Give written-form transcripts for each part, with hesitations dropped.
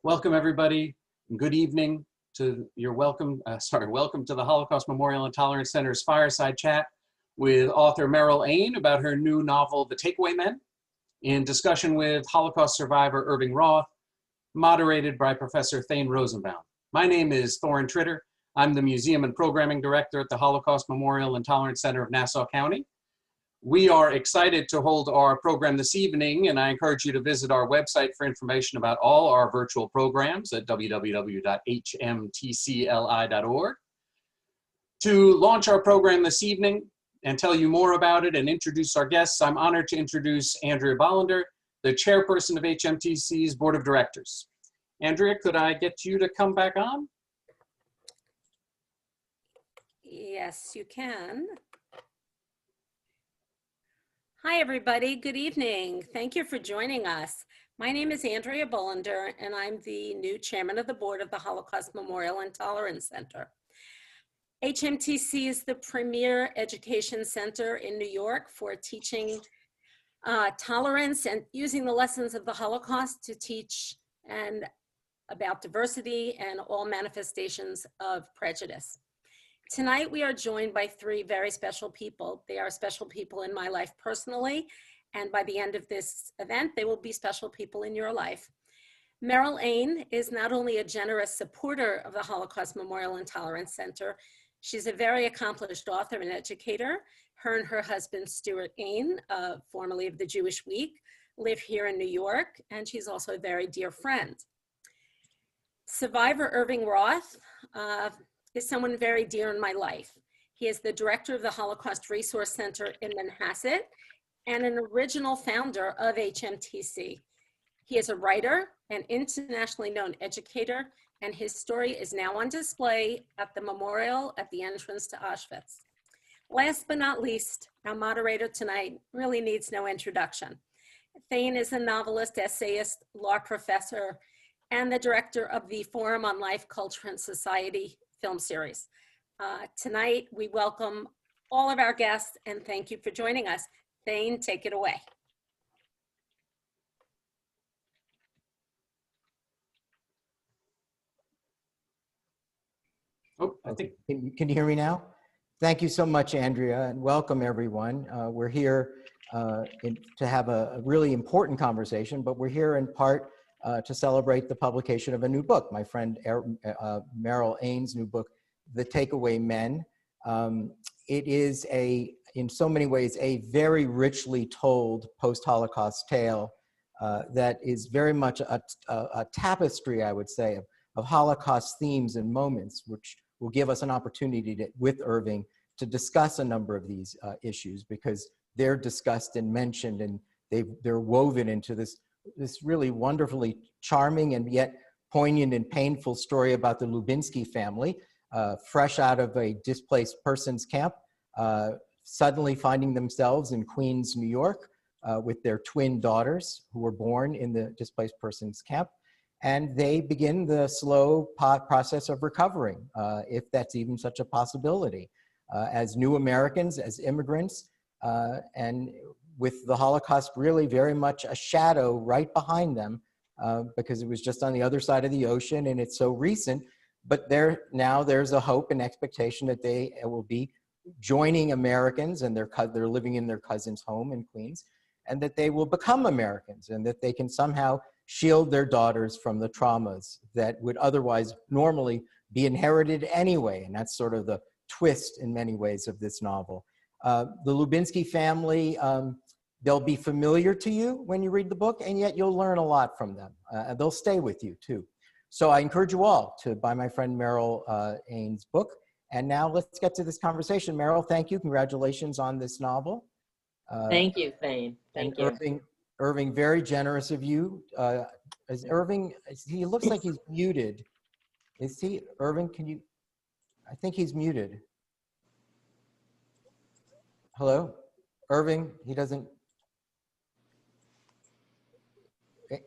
Welcome everybody, and good evening to welcome to the Holocaust Memorial and Tolerance Center's Fireside Chat with author Meryl Ain about her new novel, The Takeaway Men, in discussion with Holocaust survivor Irving Roth, moderated by Professor Thane Rosenbaum. My name is Thorin Tritter. I'm the Museum and Programming Director at the Holocaust Memorial and Tolerance Center of Nassau County. We are excited to hold our program this evening, and I encourage you to visit our website for information about all our virtual programs at www.hmtcli.org. To launch our program this evening and tell you more about it and introduce our guests, I'm honored to introduce Andrea Bollander, the chairperson of Hmtc's Board of Directors. Andrea, could I get you to come back on? Yes, you can. Hi, everybody. Good evening. Thank you for joining us. My name is Andrea Bollander, and I'm the new chairman of the board of the Holocaust Memorial and Tolerance Center. HMTC is the premier education center in New York for teaching tolerance and using the lessons of the Holocaust to teach and about diversity and all manifestations of prejudice. Tonight, we are joined by three very special people. They are special people in my life personally, and by the end of this event, they will be special people in your life. Meryl Ain is not only a generous supporter of the Holocaust Memorial and Tolerance Center, she's a very accomplished author and educator. Her and her husband, Stuart Ain, formerly of the Jewish Week, live here in New York, and she's also a very dear friend. Survivor Irving Roth is someone very dear in my life. He is the director of the Holocaust Resource Center in Manhasset and an original founder of HMTC. He is a writer, an internationally known educator, and his story is now on display at the memorial at the entrance to Auschwitz. Last but not least, our moderator tonight really needs no introduction. Thane is a novelist, essayist, law professor, and the director of the Forum on Life, Culture, and Society film series. Tonight, we welcome all of our guests and thank you for joining us. Thane, take it away. Oh, I think. Can you hear me now? Thank you so much, Andrea, and welcome everyone. We're here to have a really important conversation, but we're here in part to celebrate the publication of a new book. My friend Meryl Ain's new book, The Takeaway Men. It is in so many ways, a very richly told post-Holocaust tale that is very much a tapestry, I would say, of Holocaust themes and moments, which will give us an opportunity with Irving to discuss a number of these issues, because they're discussed and mentioned, and they're woven into this really wonderfully charming and yet poignant and painful story about the Lubinsky family, fresh out of a displaced persons camp, suddenly finding themselves in Queens, New York, with their twin daughters who were born in the displaced persons camp. And they begin the slow process of recovering, if that's even such a possibility, as new Americans, as immigrants, and with the Holocaust really very much a shadow right behind them, because it was just on the other side of the ocean and it's so recent. But now there's a hope and expectation that they will be joining Americans, and they're living in their cousin's home in Queens, and that they will become Americans, and that they can somehow shield their daughters from the traumas that would otherwise normally be inherited anyway. And that's sort of the twist in many ways of this novel. The Lubinsky family, they'll be familiar to you when you read the book, and yet you'll learn a lot from them. And they'll stay with you too. So I encourage you all to buy my friend Meryl Ain's book. And now let's get to this conversation. Meryl, thank you. Congratulations on this novel. Thank you, Thane. Thank you. Irving, very generous of you. Is Irving, he looks like he's muted. Is he, Irving, can you, I think he's muted. Hello? Irving, he doesn't.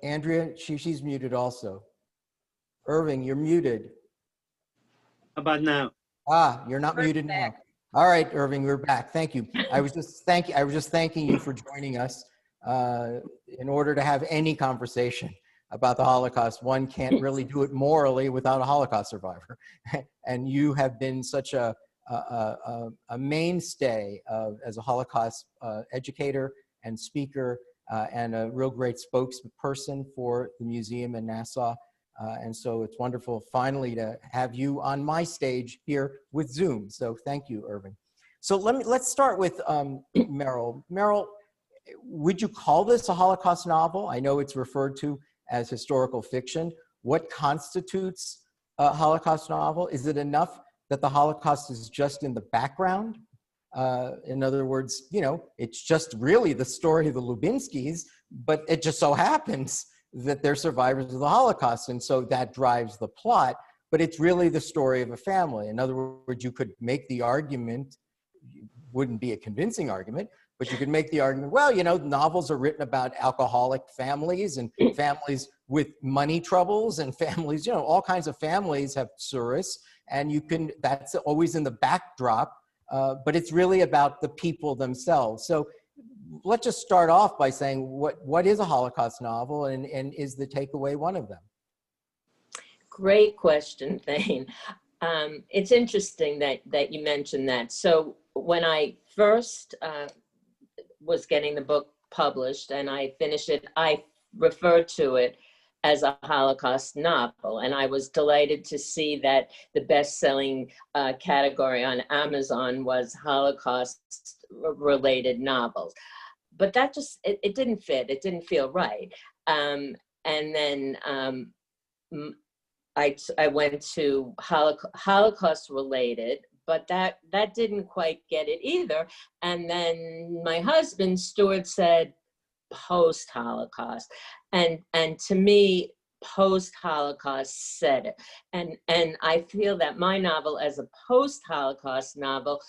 Andrea, she's muted also. Irving, you're muted. How about now? Ah, you're not muted now. All right, Irving, we're back. Thank you. I was just thanking you for joining us in order to have any conversation. about the Holocaust, one can't really do it morally without a Holocaust survivor. And you have been such a mainstay as a Holocaust educator and speaker, and a real great spokesperson for the museum in Nassau. And so it's wonderful finally to have you on my stage here with Zoom. So thank you, Irving. So let's start with Meryl. Meryl, would you call this a Holocaust novel? I know it's referred to as historical fiction. What constitutes a Holocaust novel? Is it enough that the Holocaust is just in the background? In other words, you know, it's just really the story of the Lubinskys, but it just so happens that they're survivors of the Holocaust, and so that drives the plot, but it's really the story of a family. In other words, you could make the argument, wouldn't be a convincing argument, but you could make the argument, well, you know, novels are written about alcoholic families and families with money troubles and families, you know, all kinds of families have tsuris, and you can, that's always in the backdrop, but it's really about the people themselves. So let's just start off by saying what is a Holocaust novel, and is the takeaway one of them? Great question, Thane. It's interesting that you mentioned that. So when I first was getting the book published and I finished it, I referred to it as a Holocaust novel. And I was delighted to see that the best-selling category on Amazon was Holocaust-related novels. But that just, it didn't fit. It didn't feel right. And then I went to Holocaust-related, but that didn't quite get it either. And then my husband, Stuart, said post-Holocaust. And to me, post-Holocaust said it. And I feel that my novel as a post-Holocaust novel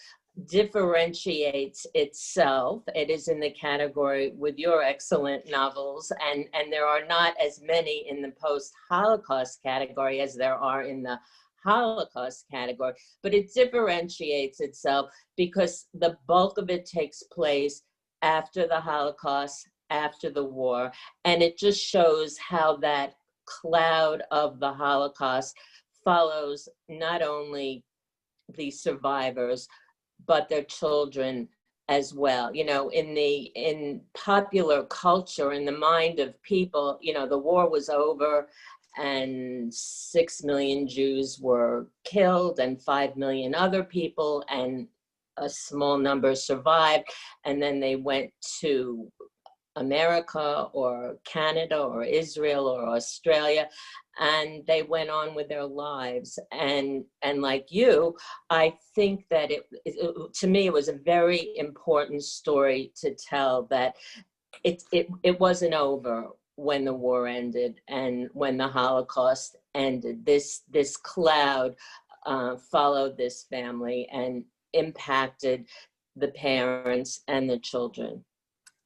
differentiates itself. It is in the category with your excellent novels, and there are not as many in the post-Holocaust category as there are in the Holocaust category, but it differentiates itself because the bulk of it takes place after the Holocaust, after the war, and it just shows how that cloud of the Holocaust follows not only the survivors, but their children as well. You know, in popular culture, in the mind of people, you know, the war was over and 6 million Jews were killed and 5 million other people, and a small number survived. And then they went to America or Canada or Israel or Australia, and they went on with their lives. And like you, I think that to me, it was a very important story to tell, that it wasn't over when the war ended and when the Holocaust ended. This cloud followed this family and impacted the parents and the children.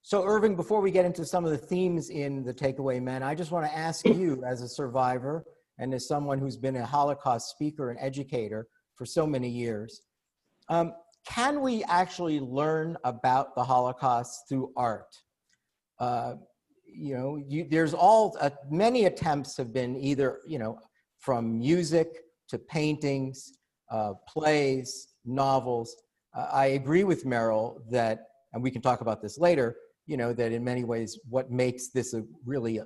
So Irving, before we get into some of the themes in The Takeaway Men, I just want to ask you, as a survivor and as someone who's been a Holocaust speaker and educator for so many years, can we actually learn about the Holocaust through art? You know, there's many attempts have been either, you know, from music to paintings, plays, novels. I agree with Meryl that, and we can talk about this later, you know, that in many ways, what makes this a really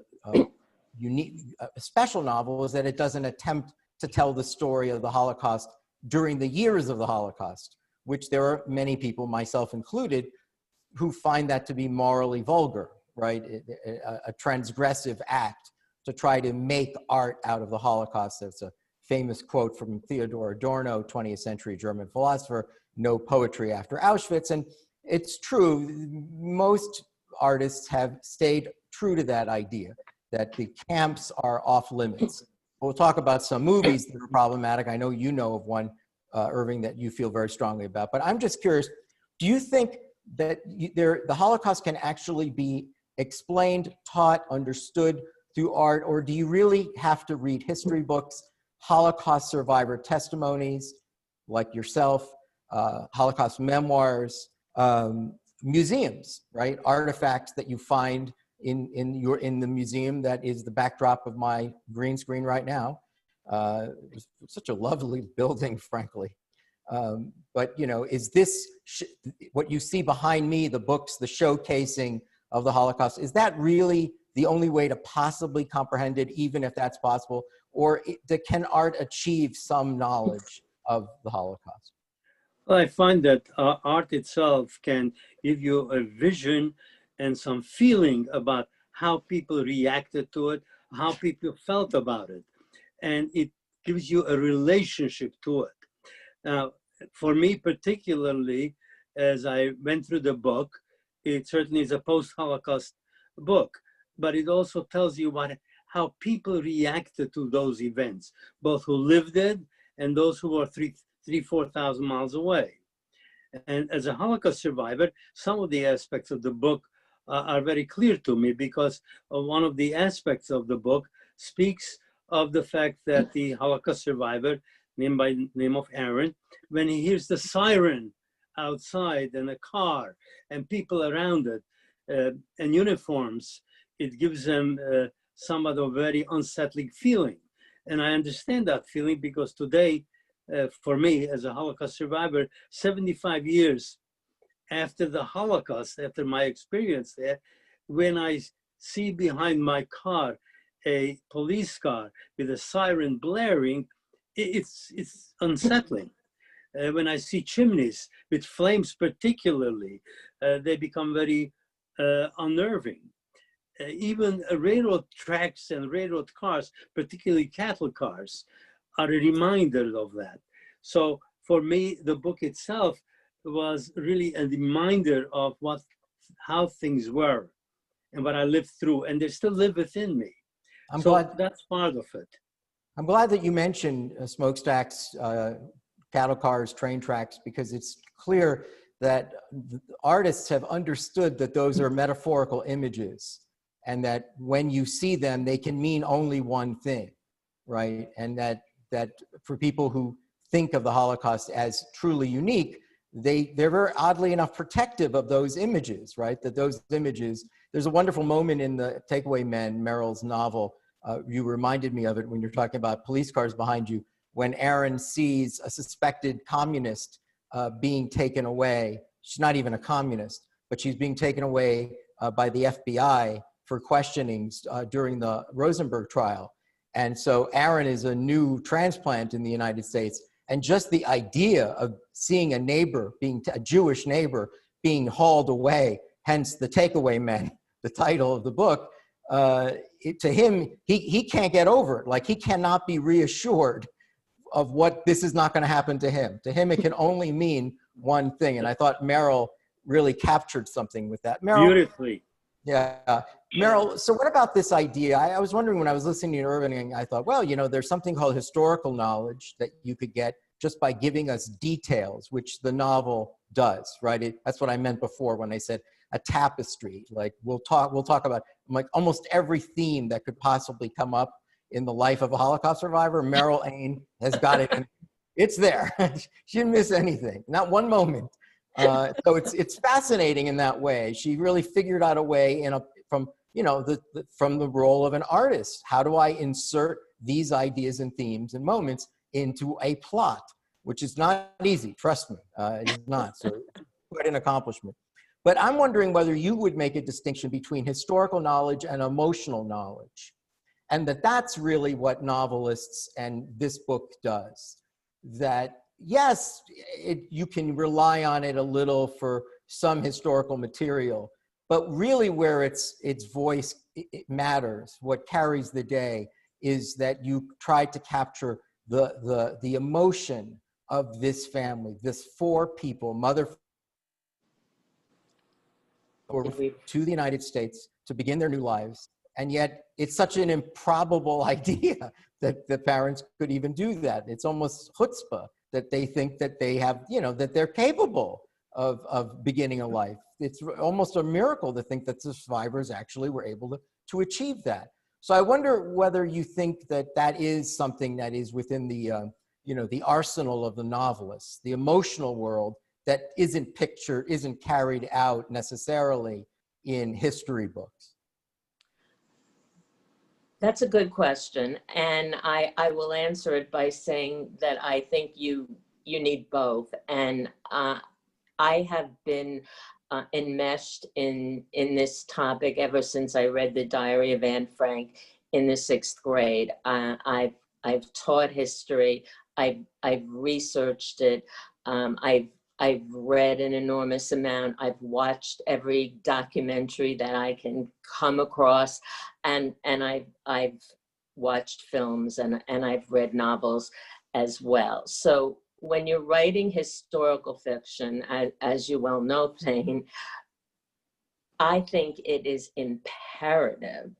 unique, special novel is that it doesn't attempt to tell the story of the Holocaust during the years of the Holocaust, which there are many people, myself included, who find that to be morally vulgar, right? A transgressive act to try to make art out of the Holocaust. That's a famous quote from Theodor Adorno, 20th century German philosopher, no poetry after Auschwitz. And it's true, most artists have stayed true to that idea, that the camps are off limits. We'll talk about some movies that are problematic. I know you know of one, Irving, that you feel very strongly about. But I'm just curious, do you think that the Holocaust can actually be explained, taught, understood through art, or do you really have to read history books, Holocaust survivor testimonies, like yourself, Holocaust memoirs, museums, right? Artifacts that you find in the museum that is the backdrop of my green screen right now. It's such a lovely building, frankly. But you know, is this what you see behind me, the books, the showcasing of the Holocaust, is that really the only way to possibly comprehend it, even if that's possible? Or can art achieve some knowledge of the Holocaust? Well, I find that art itself can give you a vision and some feeling about how people reacted to it, how people felt about it. And it gives you a relationship to it. Now, for me particularly, as I went through the book, it certainly is a post-Holocaust book, but it also tells you how people reacted to those events, both who lived it and those who were 4,000 miles away. And as a Holocaust survivor, some of the aspects of the book are very clear to me, because one of the aspects of the book speaks of the fact that the Holocaust survivor, named by the name of Aaron, when he hears the siren outside and a car and people around it and uniforms, it gives them somewhat of a very unsettling feeling. And I understand that feeling, because today, for me as a Holocaust survivor, 75 years after the Holocaust, after my experience there, when I see behind my car a police car with a siren blaring, it's unsettling. When I see chimneys with flames particularly, they become very unnerving. Even railroad tracks and railroad cars, particularly cattle cars, are a reminder of that. So for me, the book itself was really a reminder of how things were and what I lived through, and they still live within me. I'm so glad that's part of it. I'm glad that you mentioned smokestacks, cattle cars, train tracks, because it's clear that artists have understood that those are metaphorical images, and that when you see them, they can mean only one thing, right? And that for people who think of the Holocaust as truly unique, they're very oddly enough protective of those images, right? That those images, there's a wonderful moment in the Takeaway Men, Meryl's novel, you reminded me of it when you're talking about police cars behind you, when Aaron sees a suspected communist being taken away. She's not even a communist, but she's being taken away by the FBI for questionings during the Rosenberg trial. And so Aaron is a new transplant in the United States. And just the idea of seeing a neighbor, a Jewish neighbor, being hauled away, hence the Takeaway Men, the title of the book, to him, he can't get over it. Like, he cannot be reassured of what this is not going to happen to him. To him, it can only mean one thing. And I thought Meryl really captured something with that. Meryl, beautifully. Yeah. Meryl, so what about this idea? I was wondering when I was listening to Irving, I thought, well, you know, there's something called historical knowledge that you could get just by giving us details, which the novel does, right? That's what I meant before when I said a tapestry. Like, we'll talk about like almost every theme that could possibly come up in the life of a Holocaust survivor. Meryl Ain has got it. It's there. She didn't miss anything, not one moment. So it's fascinating in that way. She really figured out a way from the role of an artist. How do I insert these ideas and themes and moments into a plot, which is not easy, trust me, it is not. So quite an accomplishment. But I'm wondering whether you would make a distinction between historical knowledge and emotional knowledge, and that's really what novelists and this book does. That yes, you can rely on it a little for some historical material, but really where its voice it matters, what carries the day, is that you try to capture the emotion of this family, this four people, mother to the United States to begin their new lives. And yet it's such an improbable idea that the parents could even do that. It's almost chutzpah that they think that they have, that they're capable of beginning a life. It's almost a miracle to think that the survivors actually were able to achieve that. So I wonder whether you think that that is something that is within the, the arsenal of the novelist, the emotional world that isn't carried out necessarily in history books. That's a good question. And I will answer it by saying that I think you need both. And I have been enmeshed in this topic ever since I read The Diary of Anne Frank in the 6th grade. I've taught history. I've researched it. I've read an enormous amount. I've watched every documentary that I can come across, and I've watched films, and I've read novels as well. So when you're writing historical fiction, as you well know, Thane, I think it is imperative.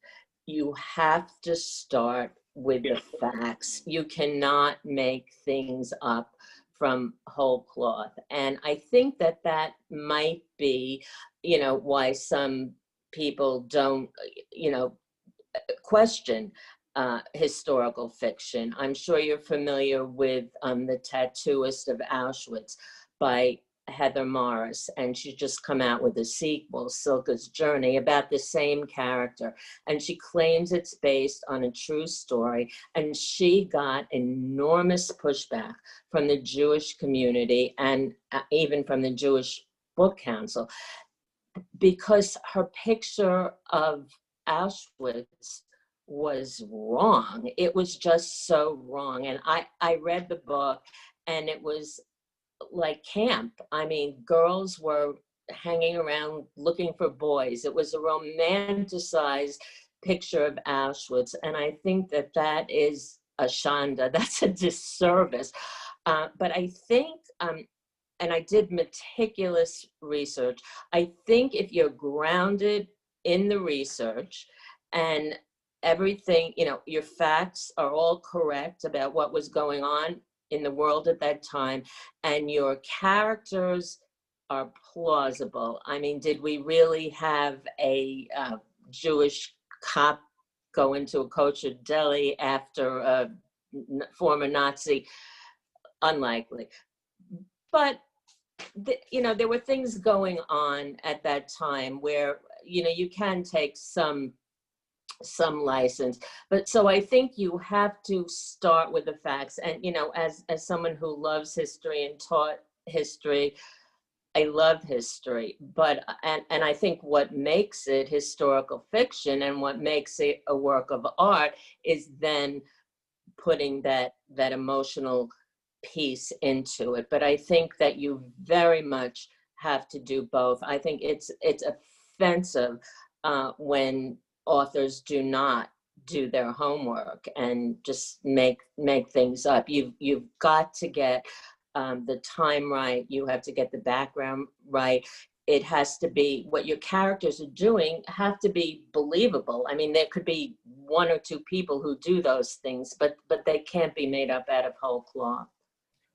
You have to start with the facts. You cannot make things up from whole cloth. And I think that that might be, why some people don't, question historical fiction. I'm sure you're familiar with The Tattooist of Auschwitz by Heather Morris, and she's just come out with a sequel, Silka's Journey, about the same character. And she claims it's based on a true story. And she got enormous pushback from the Jewish community and even from the Jewish Book Council, because her picture of Auschwitz was wrong. It was just so wrong. And I read the book, and it was like camp. I mean, girls were hanging around looking for boys. It was a romanticized picture of Auschwitz. And I think that that is a shanda. That's a disservice. But I think, and I did meticulous research, I think if you're grounded in the research and everything, your facts are all correct about what was going on in the world at that time, and your characters are plausible. I mean, did we really have a Jewish cop go into a kosher deli after a former Nazi? Unlikely. But there were things going on at that time where, you can take some license. But so I think you have to start with the facts. And, as someone who loves history and taught history, I love history. But, and I think what makes it historical fiction and what makes it a work of art is then putting that emotional piece into it. But I think that you very much have to do both. I think it's offensive when authors do not do their homework and just make things up. You've got to get the time right. You have to get the background right. It has to be, what your characters are doing have to be believable. I mean, there could be 1 or 2 people who do those things, but they can't be made up out of whole cloth.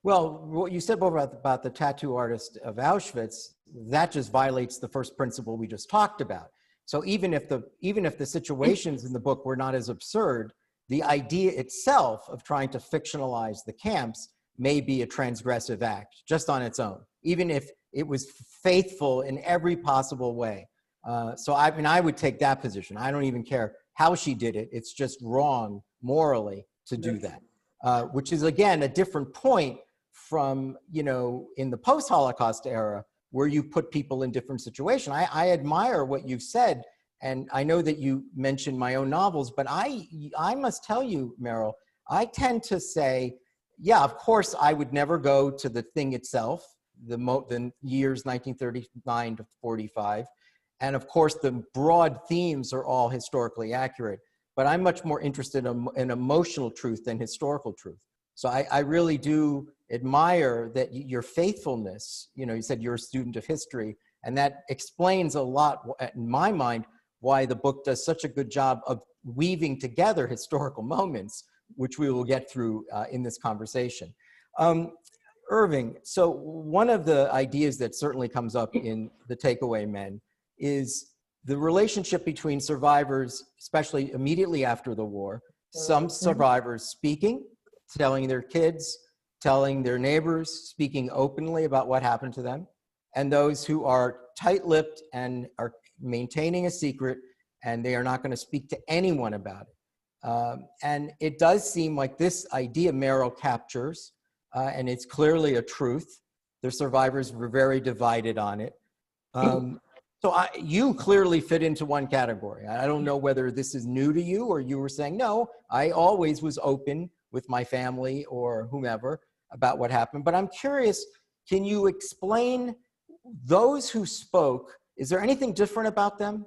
Well, what you said about the tattoo artist of Auschwitz, that just violates the first principle we just talked about. So even if the situations in the book were not as absurd, the idea itself of trying to fictionalize the camps may be a transgressive act just on its own, even if it was faithful in every possible way. So I mean, I would take that position. I don't even care how she did it. It's just wrong morally to do that, which is, again, a different point from, in the post-Holocaust era, where you put people in different situations. I admire what you've said, and I know that you mentioned my own novels, but I must tell you, Meryl, I tend to say, yeah, of course, I would never go to the thing itself, the years 1939 to 45, and of course, the broad themes are all historically accurate, but I'm much more interested in emotional truth than historical truth. So I really do admire that your faithfulness, you said you're a student of history, and that explains a lot, in my mind, why the book does such a good job of weaving together historical moments, which we will get through in this conversation. Irving, so one of the ideas that certainly comes up in The Takeaway Men is the relationship between survivors, especially immediately after the war, some survivors speaking, telling their kids, telling their neighbors, speaking openly about what happened to them, and those who are tight-lipped and are maintaining a secret, and they are not going to speak to anyone about it. And it does seem like this idea Meryl captures, and it's clearly a truth. The survivors were very divided on it. So you clearly fit into one category. I don't know whether this is new to you or you were saying, no, I always was open with my family or whomever about what happened. But I'm curious, can you explain those who spoke? Is there anything different about them?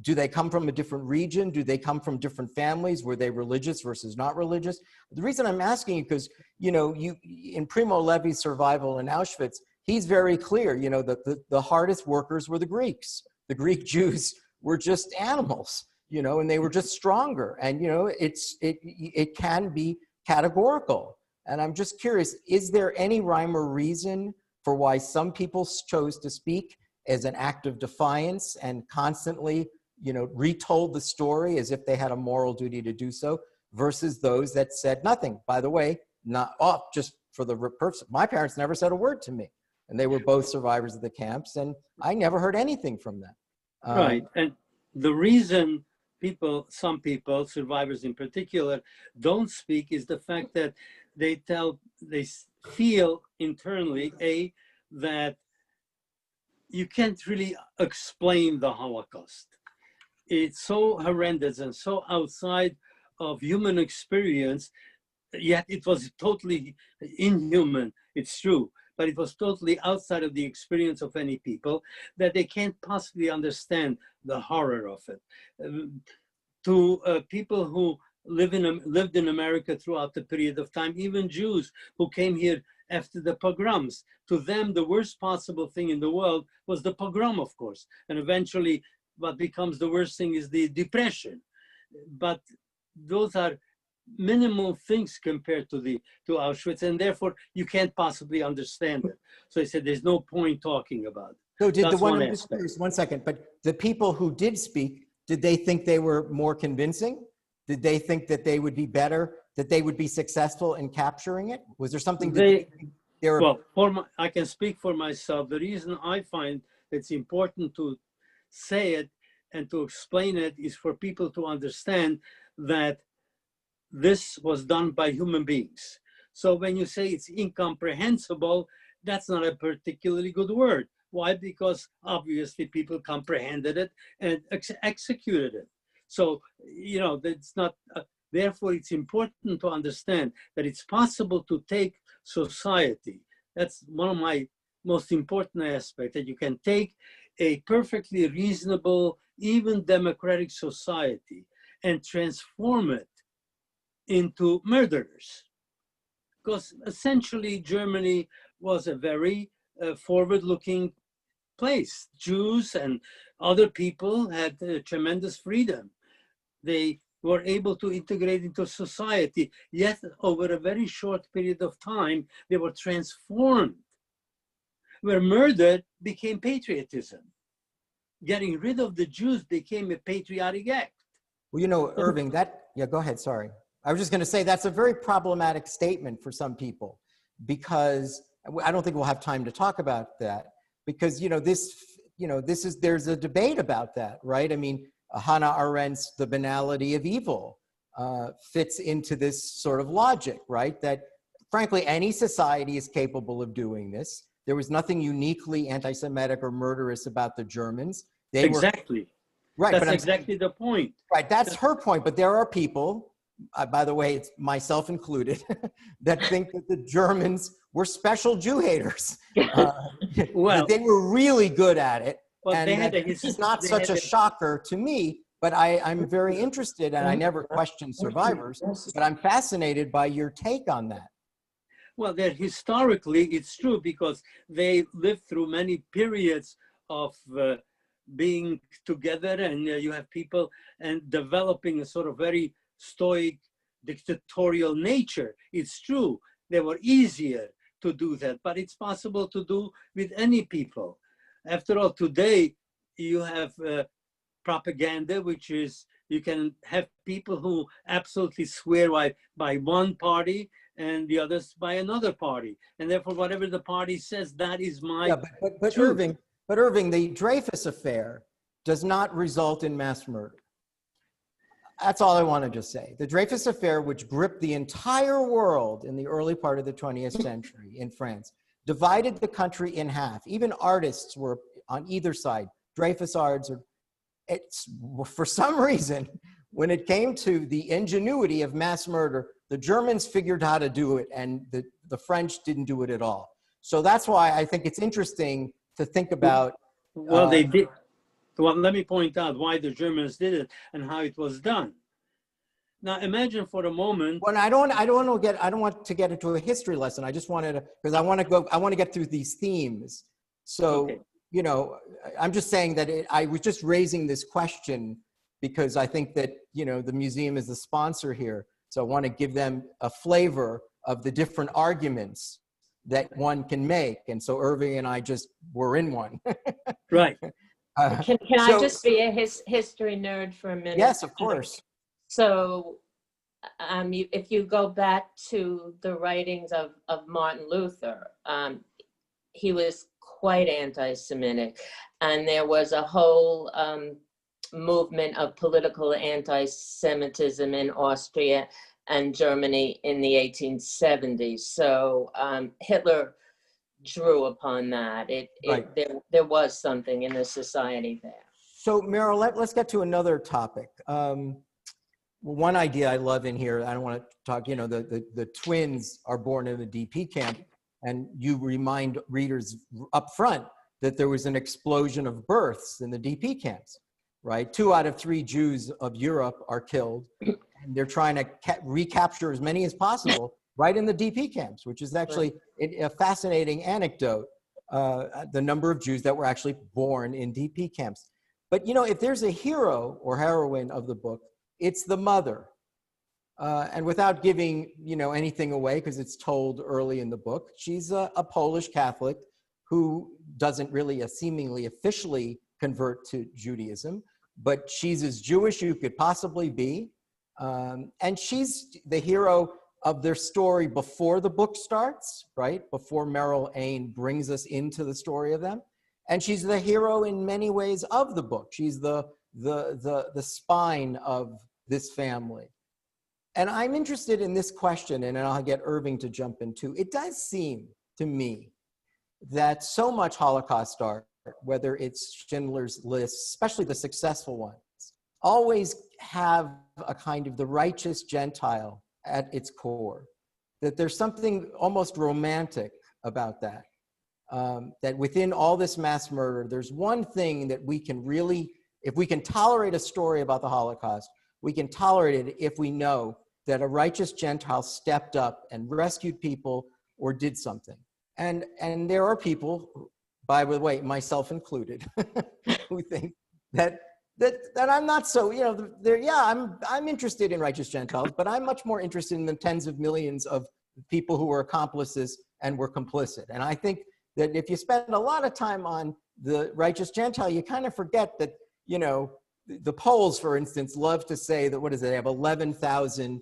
Do they come from a different region? Do they come from different families? Were they religious versus not religious? The reason I'm asking you, because, you know, in Primo Levi's survival in Auschwitz, he's very clear, you know, that the hardest workers were the Greeks. The Greek Jews were just animals, you know, and they were just stronger. And, you know, it can be categorical. And I'm just curious, is there any rhyme or reason for why some people chose to speak as an act of defiance and constantly, you know, retold the story as if they had a moral duty to do so, versus those that said nothing? By the way, not just for the person. My parents never said a word to me, and they were both survivors of the camps, and I never heard anything from them. Right, and the reason some people, survivors in particular, don't speak is the fact that they feel internally, that you can't really explain the Holocaust. It's so horrendous and so outside of human experience, yet it was totally inhuman, it's true, but it was totally outside of the experience of any people, that they can't possibly understand the horror of it. To people who lived in America throughout the period of time, even Jews who came here after the pogroms, to them the worst possible thing in the world was the pogrom, of course, and eventually what becomes the worst thing is the depression. But those are minimal things compared to Auschwitz, and therefore you can't possibly understand it. So I said there's no point talking about it. So did That's the one, one I'm just aspect. curious, 1 second, but the people who did speak, did they think they were more convincing? Did they think that they would be better, that they would be successful in capturing it? Was there something that they were? Well, I can speak for myself. The reason I find it's important to say it and to explain it is for people to understand that this was done by human beings. So when you say it's incomprehensible, that's not a particularly good word. Why? Because obviously people comprehended it and executed it. So, you know, that's not, therefore it's important to understand that it's possible to take society. That's one of my most important aspects, that you can take a perfectly reasonable, even democratic society and transform it into murderers. Because essentially Germany was a very forward-looking place. Jews and other people had tremendous freedom. They were able to integrate into society, yet over a very short period of time, they were transformed, where murder became patriotism. Getting rid of the Jews became a patriotic act. Well, you know, Irving, yeah, go ahead, sorry. I was just gonna say that's a very problematic statement for some people, because I don't think we'll have time to talk about that, because, you know, there's a debate about that, right? I mean, Hannah Arendt's The Banality of Evil fits into this sort of logic, right? That frankly, any society is capable of doing this. There was nothing uniquely anti-Semitic or murderous about the Germans. They exactly. Right, that's exactly the point. Right, that's her point, but there are people, by the way, it's myself included, that think that the Germans were special Jew haters. That they were really good at it. Well, and this is not such a shocker to me, but I'm very interested, and I never question survivors, but I'm fascinated by your take on that. Well, that historically it's true, because they lived through many periods of being together, and you have people and developing a sort of very stoic dictatorial nature. It's true, they were easier to do that, but it's possible to do with any people. After all, today you have propaganda, which is you can have people who absolutely swear by one party and the others by another party, and therefore whatever the party says, that is my but Irving, the Dreyfus affair does not result in mass murder. that's all I want to just say. The Dreyfus Affair, which gripped the entire world in the early part of the 20th century in France, divided the country in half. Even artists were on either side, Dreyfusards. It's, for some reason, when it came to the ingenuity of mass murder, the Germans figured how to do it, and the French didn't do it at all. So that's why I think it's interesting to think about. Well, they did. Well, let me point out why the Germans did it and how it was done. Now, imagine for a moment. Well, I don't want to get into a history lesson. I just wanted to, because I want to get through these themes. So, Okay. you know, I'm just saying that I was just raising this question because I think that, you know, the museum is the sponsor here. So I want to give them a flavor of the different arguments that one can make. And so Irving and I just were in one. Right. Can I just be a history nerd for a minute? Yes, of course. So if you go back to the writings of Martin Luther, he was quite anti-Semitic, and there was a whole movement of political anti-Semitism in Austria and Germany in the 1870s. So Hitler drew upon that. Right. There was something in the society there. So Meryl, let's get to another topic. One idea I love in here, I don't want to talk, you know, the twins are born in the DP camp, and you remind readers up front that there was an explosion of births in the DP camps, right? 2 out of 3 Jews of Europe are killed, and they're trying to recapture as many as possible right in the DP camps, which is actually a fascinating anecdote, the number of Jews that were actually born in DP camps. But, you know, if there's a hero or heroine of the book, it's the mother. And without giving, you know, anything away, because it's told early in the book, she's a Polish Catholic who doesn't really seemingly officially convert to Judaism, but she's as Jewish as you could possibly be. And she's the hero of their story before the book starts, right? Before Meryl Ain brings us into the story of them. And she's the hero in many ways of the book. She's the spine of this family. And I'm interested in this question, and I'll get Irving to jump in too. It does seem to me that so much Holocaust art, whether it's Schindler's List, especially the successful ones, always have a kind of the righteous Gentile at its core, that there's something almost romantic about that, that within all this mass murder, there's one thing that we can really, if we can tolerate a story about the Holocaust, we can tolerate it if we know that a righteous Gentile stepped up and rescued people or did something. And there are people, by the way, myself included, who think that I'm not so, you know, I'm interested in righteous Gentiles, but I'm much more interested in the tens of millions of people who were accomplices and were complicit. And I think that if you spend a lot of time on the righteous Gentile, you kind of forget that, you know, the Poles, for instance, love to say that, what is it, they have 11,000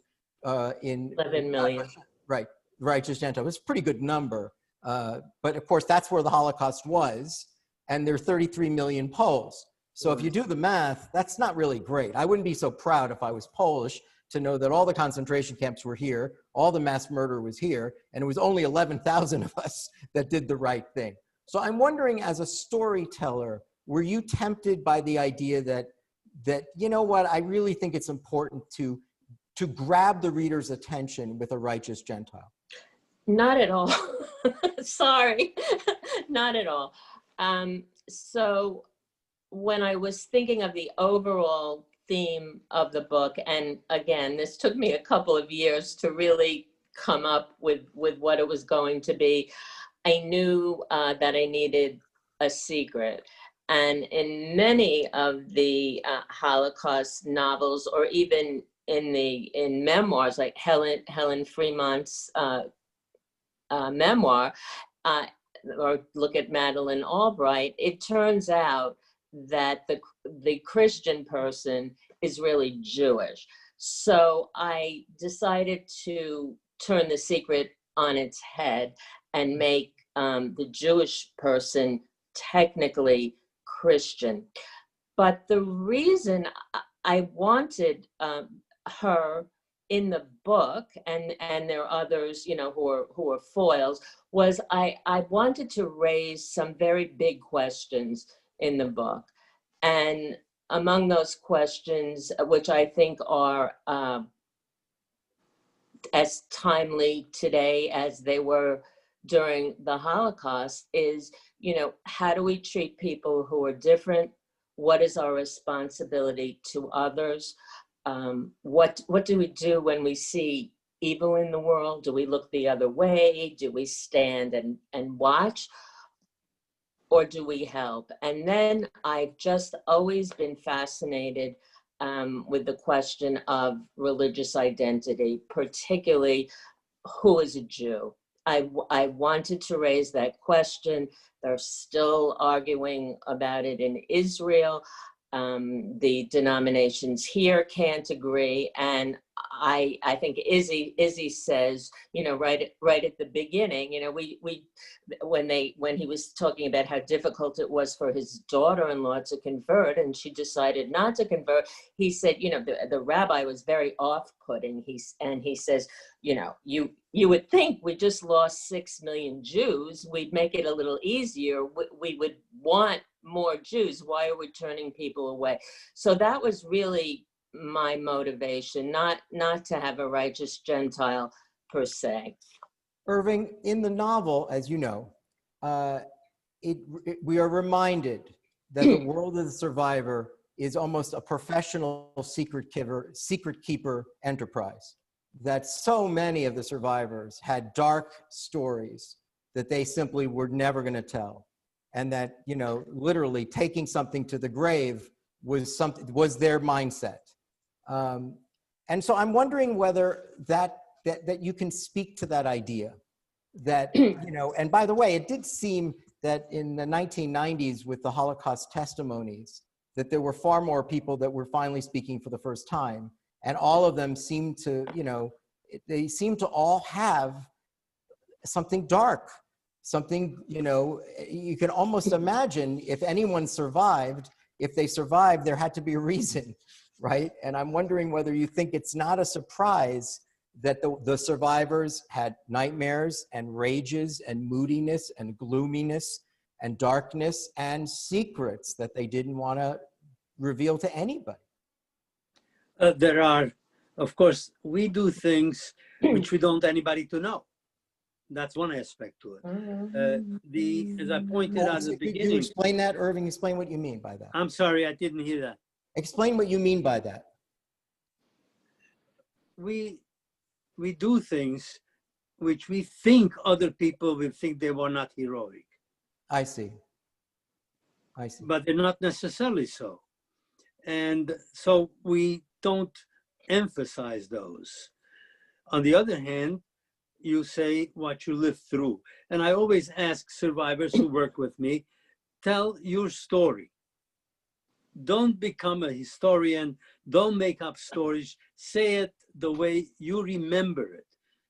in 11 million. Right, righteous Gentile. It's a pretty good number. But of course, that's where the Holocaust was, and there are 33 million Poles. So if you do the math, that's not really great. I wouldn't be so proud if I was Polish to know that all the concentration camps were here, all the mass murder was here, and it was only 11,000 of us that did the right thing. So I'm wondering, as a storyteller, were you tempted by the idea that you know what, I really think it's important to grab the reader's attention with a righteous Gentile? Not at all. Sorry, not at all. So when I was thinking of the overall theme of the book, and again, this took me a couple of years to really come up with what it was going to be, I knew that I needed a secret. And in many of the Holocaust novels, or even in memoirs, like Helen Fremont's memoir, or look at Madeleine Albright, it turns out that the Christian person is really Jewish. So I decided to turn the secret on its head and make the Jewish person technically Christian. But the reason I wanted her in the book, and there are others, you know, who are foils, was I wanted to raise some very big questions in the book. And among those questions, which I think are as timely today as they were during the Holocaust, is, you know, how do we treat people who are different? What is our responsibility to others? What do we do when we see evil in the world? Do we look the other way? Do we stand and watch? Or do we help? And then I've just always been fascinated with the question of religious identity, particularly who is a Jew. I wanted to raise that question. They're still arguing about it in Israel. The denominations here can't agree, and I think Izzy says, you know, right at the beginning, you know, when he was talking about how difficult it was for his daughter-in-law to convert, and she decided not to convert, he said, you know, the rabbi was very off-putting. He says, you know, you would think we just lost 6 million Jews, we'd make it a little easier. We would want more Jews. Why are we turning people away? So that was really my motivation, not to have a righteous Gentile per se. Irving, in the novel, as you know, we are reminded that the world of the survivor is almost a professional secret keeper enterprise. That so many of the survivors had dark stories that they simply were never going to tell, and that, you know, literally taking something to the grave was their mindset. And so I'm wondering whether that you can speak to that idea, that, you know, and by the way, it did seem that in the 1990s with the Holocaust testimonies, that there were far more people that were finally speaking for the first time. And all of them seemed to, you know, they seem to all have something dark, something, you know, you can almost imagine if anyone survived, if they survived, there had to be a reason, right? And I'm wondering whether you think it's not a surprise that the survivors had nightmares and rages and moodiness and gloominess and darkness and secrets that they didn't want to reveal to anybody. There are, of course, we do things which we don't want anybody to know. That's one aspect to it. As I pointed out at the beginning. Could you explain that, Irving? Explain what you mean by that. I'm sorry, I didn't hear that. Explain what you mean by that. We do things which we think other people will think they were not heroic. I see. I see. But they're not necessarily so. And so we don't emphasize those. On the other hand, you say what you lived through. And I always ask survivors who work with me, tell your story. Don't become a historian. Don't make up stories. Say it the way you remember it.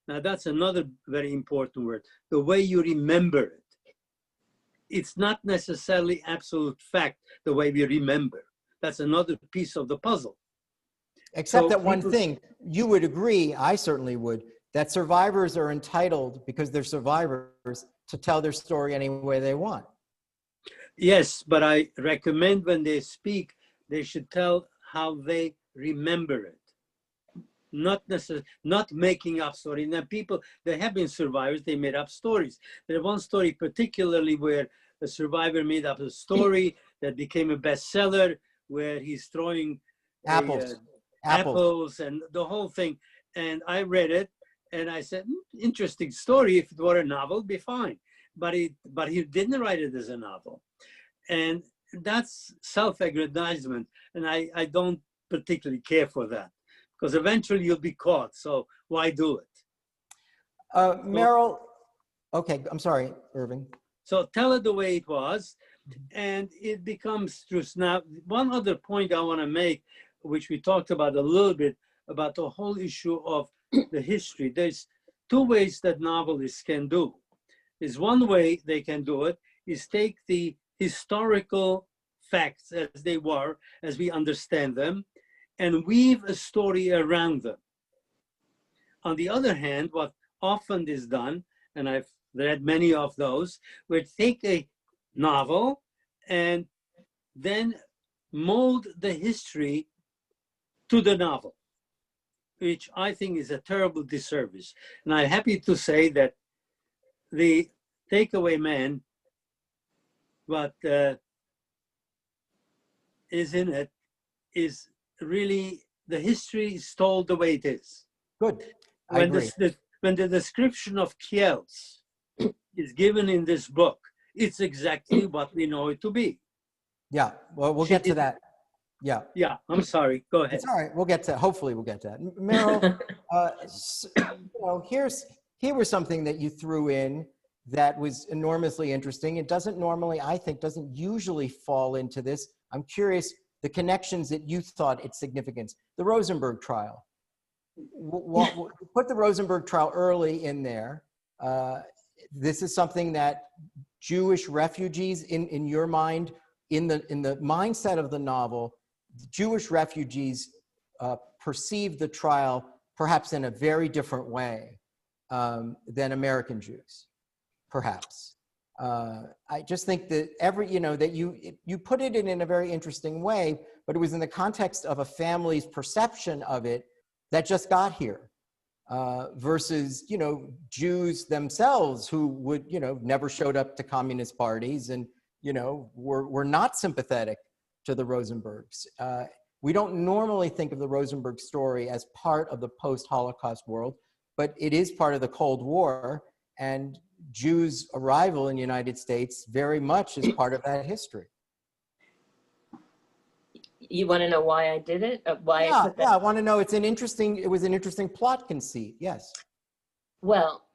Now, that's another very important word, the way you remember it. It's not necessarily absolute fact, the way we remember. That's another piece of the puzzle. Except that one thing, you would agree, I certainly would, that survivors are entitled, because they're survivors, to tell their story any way they want. Yes, but I recommend when they speak, they should tell how they remember it. Not necessarily, not making up stories. Now people, they have been survivors, they made up stories. There's one story particularly where the survivor made up a story that became a bestseller, where he's throwing apples and the whole thing. And I read it and I said, interesting story. If it were a novel, it'd be fine. But he didn't write it as a novel. And that's self-aggrandizement. And I don't particularly care for that, because eventually you'll be caught. So why do it? Meryl, okay, I'm sorry, Irving. So tell it the way it was, and it becomes truth. Now, one other point I want to make, which we talked about a little bit, about the whole issue of the history. There's two ways that novelists can do. Is one way they can do it is take the historical facts as they were, as we understand them, and weave a story around them. On the other hand, what often is done, and I've read many of those, where take a novel and then mold the history to the novel, which I think is a terrible disservice. And I'm happy to say that the Takeaway Man, what is in it, is really, the history is told the way it is. Good. I agree. When the description of Kielce is given in this book, it's exactly what we know it to be. Yeah, well, we'll get to that. Yeah. Yeah, I'm sorry. Go ahead. It's all right. We'll get to, hopefully we'll get to that. Meryl, you know, here was something that you threw in that was enormously interesting. It doesn't normally, I think, doesn't usually fall into this. I'm curious, the connections that you thought its significance. The Rosenberg Trial. Put the Rosenberg Trial early in there. This is something that Jewish refugees, in your mind, in the mindset of the novel, Jewish refugees perceive the trial perhaps in a very different way than American Jews, perhaps. I just think that that you put it in a very interesting way, but it was in the context of a family's perception of it that just got here, versus, Jews themselves who would, never showed up to communist parties and, were not sympathetic to the Rosenbergs. We don't normally think of the Rosenberg story as part of the post-Holocaust world, but it is part of the Cold War, and Jews' arrival in the United States very much is part of that history. You want to know why I did it? Why Yeah, I put that? I want to know. It was an interesting plot conceit. Yes. Well,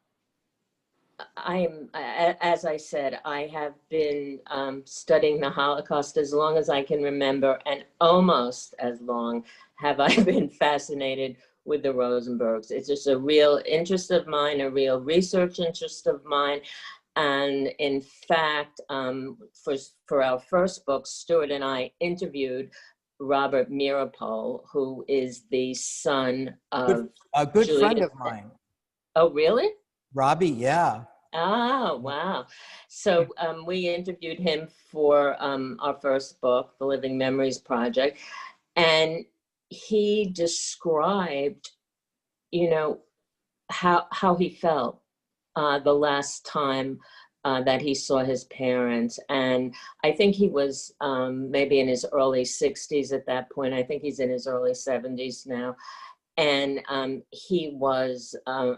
as I said, I have been studying the Holocaust as long as I can remember, and almost as long have I been fascinated with the Rosenbergs. It's just a real interest of mine, a real research interest of mine. And in fact, for our first book, Stuart and I interviewed Robert Meeropol, who is the son of a good Julius. friend of mine. Oh, really? Robbie, yeah. Oh, wow. So we interviewed him for our first book, The Living Memories Project, and he described, how he felt the last time that he saw his parents. And I think he was maybe in his early 60s at that point. I think he's in his early 70s now. And he was a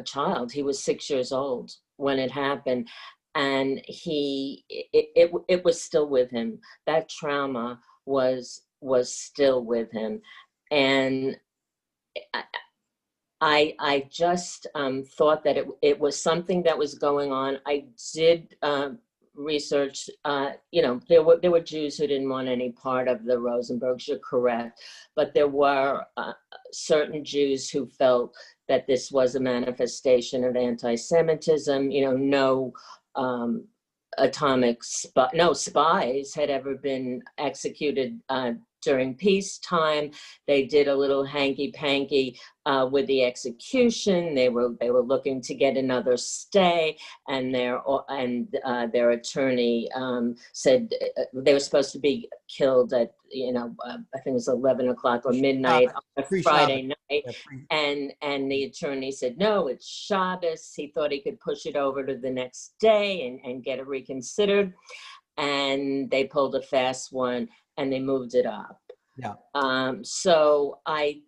child. He was 6 years old when it happened. And it was still with him. That trauma was still with him. And I just thought that it was something that was going on. I did research, there were Jews who didn't want any part of the Rosenbergs, you're correct. But there were certain Jews who felt that this was a manifestation of anti-Semitism, no no spies had ever been executed during peacetime. They did a little hanky-panky with the execution. They were looking to get another stay, and their attorney said they were supposed to be killed at I think it was 11 o'clock or midnight on a Friday night, and the attorney said no, it's Shabbos. He thought he could push it over to the next day and get it reconsidered, and they pulled a fast one and they moved it up. Yeah. So I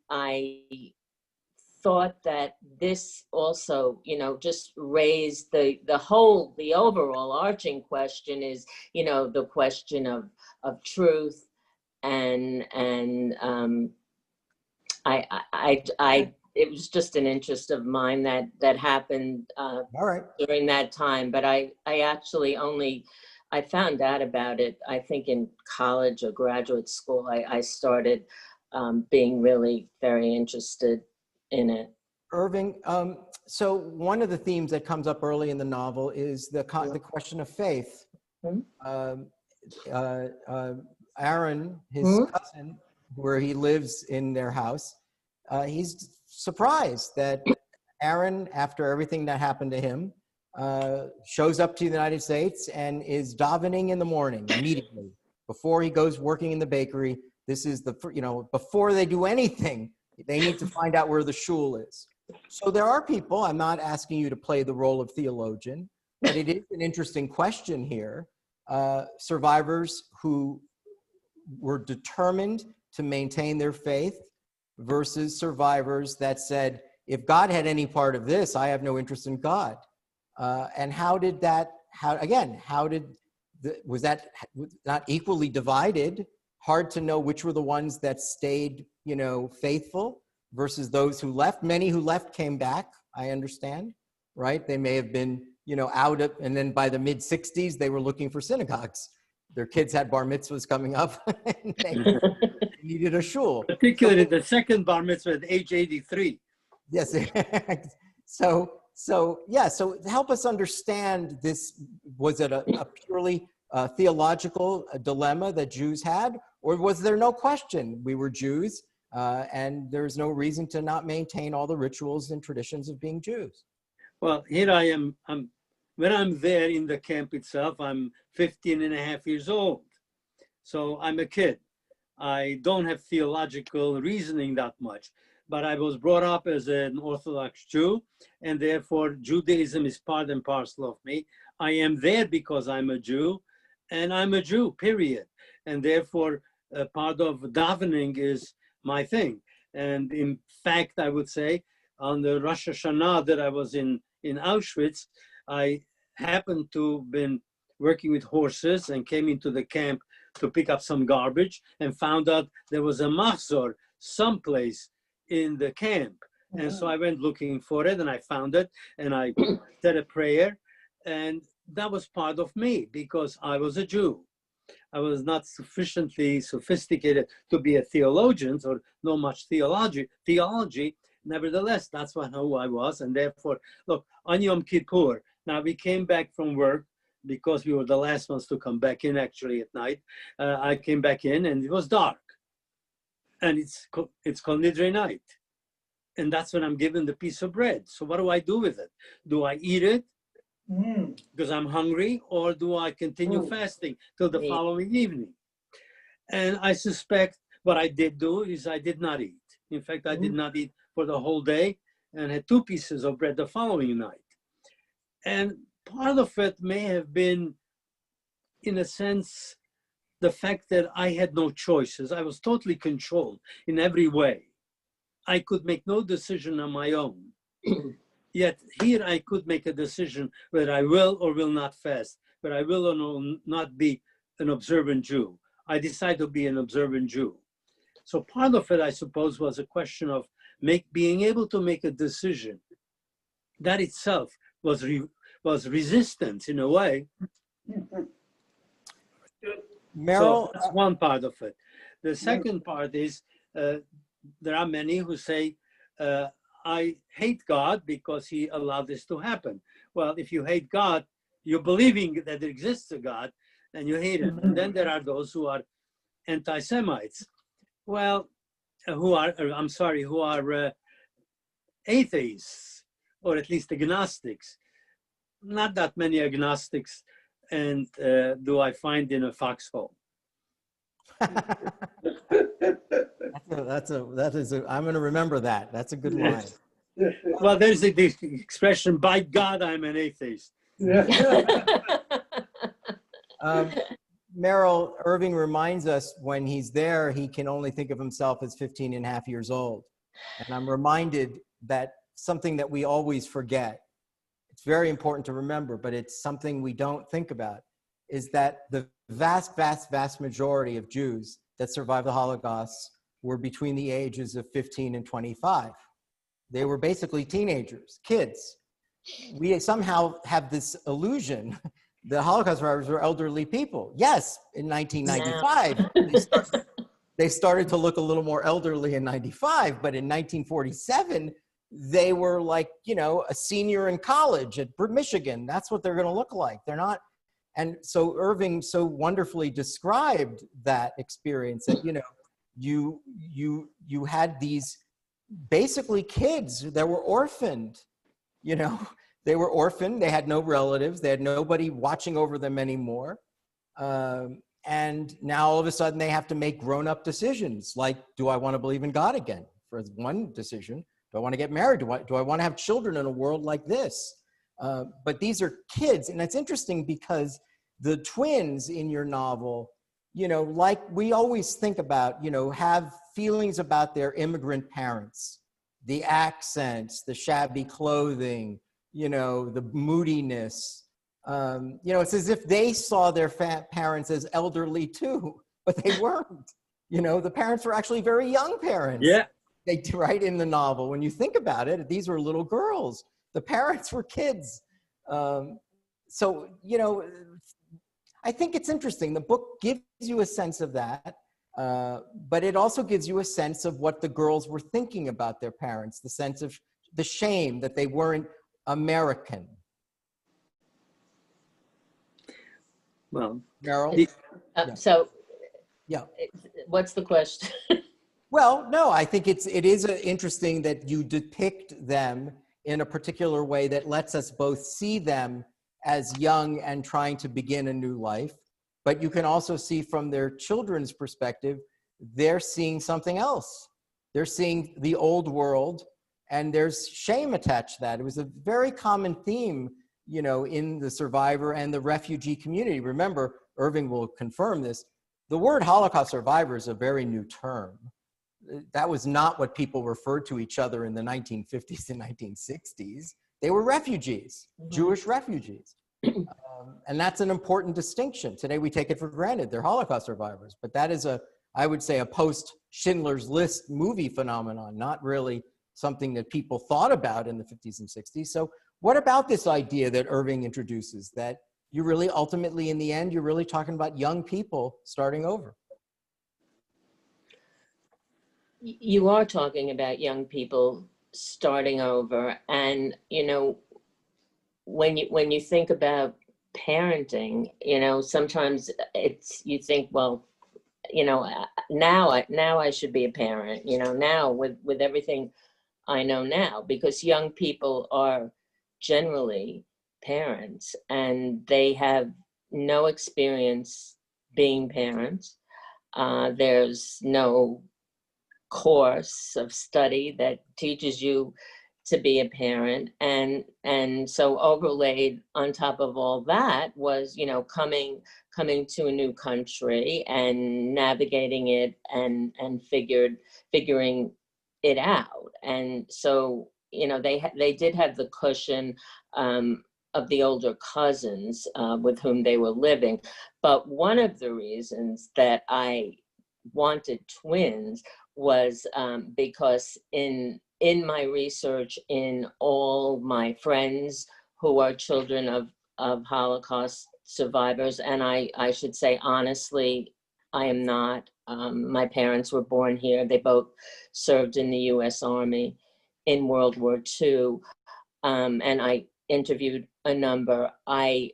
thought that this also, just raised the overall arching question is, the question of truth, and it was just an interest of mine that happened All right. during that time. But I actually I found out about it, I think, in college or graduate school. I started being really very interested in it. Irving, so one of the themes that comes up early in the novel is the question of faith. Mm-hmm. Aaron, his cousin, where he lives in their house, he's surprised that Aaron, after everything that happened to him, shows up to the United States and is davening in the morning immediately before he goes working in the bakery. This is the, before they do anything, they need to find out where the shul is. So there are people, I'm not asking you to play the role of theologian, but it is an interesting question here. Survivors who were determined to maintain their faith versus survivors that said, if God had any part of this, I have no interest in God. And how did that, was that not equally divided? Hard to know which were the ones that stayed, faithful versus those who left. Many who left came back, I understand, right? They may have been, out of, and then by the mid 60s, they were looking for synagogues. Their kids had bar mitzvahs coming up and they needed a shul. Particularly the second bar mitzvah at age 83. Yes. So help us understand this. Was it a purely theological dilemma that Jews had, or was there no question we were Jews and there's no reason to not maintain all the rituals and traditions of being Jews? Well, here I am. When I'm there in the camp itself, I'm 15 and a half years old. So I'm a kid. I don't have theological reasoning that much, but I was brought up as an Orthodox Jew, and therefore Judaism is part and parcel of me. I am there because I'm a Jew, and I'm a Jew, period. And therefore, part of davening is my thing. And in fact, I would say, on the Rosh Hashanah that I was in Auschwitz, I happened to have been working with horses and came into the camp to pick up some garbage and found out there was a machzor someplace in the camp. And so I went looking for it and I found it and I said a prayer, and that was part of me because I was a Jew. I was not sufficiently sophisticated to be a theologian or know much theology. Nevertheless, that's who I was. And therefore, look, on Yom Kippur, now we came back from work because we were the last ones to come back in actually at night. I came back in and it was dark. And it's called Nidre night. And that's when I'm given the piece of bread. So what do I do with it? Do I eat it because I'm hungry, or do I continue fasting till the following evening? And I suspect what I did do is I did not eat. In fact, I did not eat for the whole day and had 2 pieces of bread the following night. And part of it may have been, in a sense, the fact that I had no choices. I was totally controlled in every way. I could make no decision on my own. Yet here I could make a decision whether I will or will not fast, whether I will or will not be an observant Jew. I decided to be an observant Jew. So part of it, I suppose, was a question of being able to make a decision. That itself was resistance in a way. Meryl, so that's one part of it. The second part is there are many who say, I hate God because he allowed this to happen. Well, if you hate God, you're believing that there exists a God and you hate him. And then there are those who are anti-Semites. Well, who are atheists, or at least agnostics. Not that many agnostics, and do I find in a foxhole. I'm going to remember that. That's a good line. Well, there's the expression, by God, I'm an atheist. Meryl, Irving reminds us when he's there, he can only think of himself as 15 and a half years old. And I'm reminded that something that we always forget, it's very important to remember, but it's something we don't think about, is that the vast, vast, vast majority of Jews that survived the Holocaust were between the ages of 15 and 25. They were basically teenagers, kids. We somehow have this illusion the Holocaust survivors were elderly people. Yes, in 1995, they started to look a little more elderly in 95, but in 1947, they were like, a senior in college at Michigan. That's what they're going to look like. They're not. And so Irving so wonderfully described that experience that, you had these basically kids that were orphaned, you know, they were orphaned, they had no relatives, they had nobody watching over them anymore. And now all of a sudden they have to make grown-up decisions like, do I want to believe in God again? For one decision, do I want to get married? Do I want to have children in a world like this? But these are kids, and it's interesting because the twins in your novel, you know, like we always think about, you know, have feelings about their immigrant parents, the accents, the shabby clothing, you know, the moodiness. You know, it's as if they saw their parents as elderly too, but they weren't. You know, the parents were actually very young parents. Yeah. They write in the novel. When you think about it, these were little girls. The parents were kids. So, you know, I think it's interesting. The book gives you a sense of that, but it also gives you a sense of what the girls were thinking about their parents, the sense of the shame that they weren't American. Well, Meryl? So, Yeah. what's the question? Well, no, I think it is interesting that you depict them in a particular way that lets us both see them as young and trying to begin a new life, but you can also see from their children's perspective, they're seeing something else. They're seeing the old world, and there's shame attached to that. It was a very common theme, you know, in the survivor and the refugee community. Remember, Irving will confirm this, the word Holocaust survivor is a very new term. That was not what people referred to each other in the 1950s and 1960s. They were refugees, Jewish refugees. And that's an important distinction. Today we take it for granted, they're Holocaust survivors, but that is I would say a post-Schindler's List movie phenomenon, not really something that people thought about in the 50s and 60s. So what about this idea that Irving introduces, that you really ultimately, in the end, you're really talking about young people starting over? You are talking about young people starting over, and you know, when you think about parenting, you know, sometimes you think, well, you know, now I should be a parent, you know, now with everything I know now, because young people are generally parents and they have no experience being parents. There's no course of study that teaches you to be a parent, and so overlaid on top of all that was, you know, coming to a new country and navigating it and figuring it out. And so, you know, they did have the cushion of the older cousins with whom they were living. But one of the reasons that I wanted twins was because in my research, in all my friends who are children of Holocaust survivors, and I should say honestly, I am not. My parents were born here. They both served in the U.S. Army in World War II, and I interviewed a number. I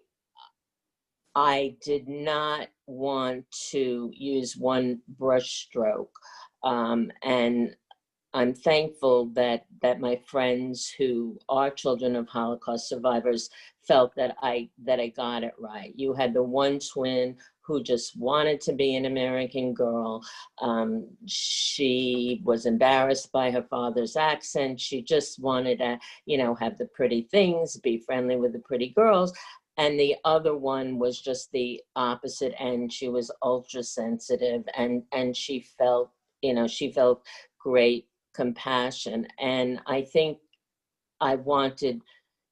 did not want to use one brushstroke. And I'm thankful that my friends who are children of Holocaust survivors felt that I got it right. You had the one twin who just wanted to be an American girl. She was embarrassed by her father's accent. She just wanted to, you know, have the pretty things, be friendly with the pretty girls. And the other one was just the opposite end. She was ultra sensitive, and she felt, you know, she felt great compassion. And I think I wanted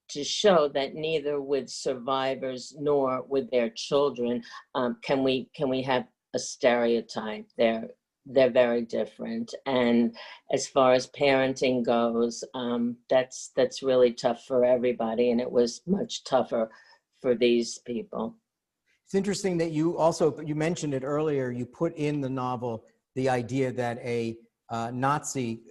to show that neither with survivors nor with their children can we have a stereotype. They're very different. And as far as parenting goes, that's really tough for everybody, and it was much tougher for these people. It's interesting that you mentioned it earlier, you put in the novel the idea that a Nazi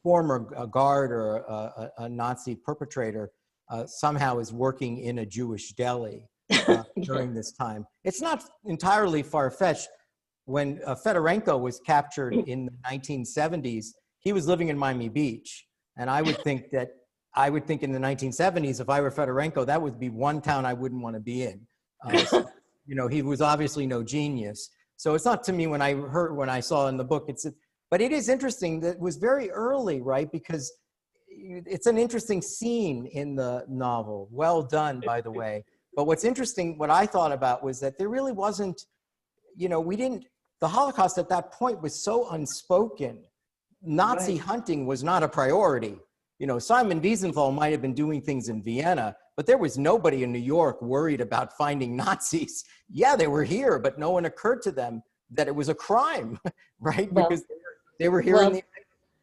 former guard or a Nazi perpetrator somehow is working in a Jewish deli during this time. It's not entirely far-fetched. when Fedorenko was captured in the 1970s, he was living in Miami Beach. And I would think in the 1970s, if I were Fedorenko, that would be one town I wouldn't want to be in. So, you know, he was obviously no genius. So it's not to me when I saw in the book, but it is interesting that it was very early, right? Because it's an interesting scene in the novel. Well done, by the way. But what's interesting, what I thought about was that there really wasn't, you know, the Holocaust at that point was so unspoken. Nazi hunting was not a priority. You know, Simon Wiesenthal might have been doing things in Vienna, but there was nobody in New York worried about finding Nazis. Yeah, they were here, but no one occurred to them that it was a crime, right? Well, because they were here in the,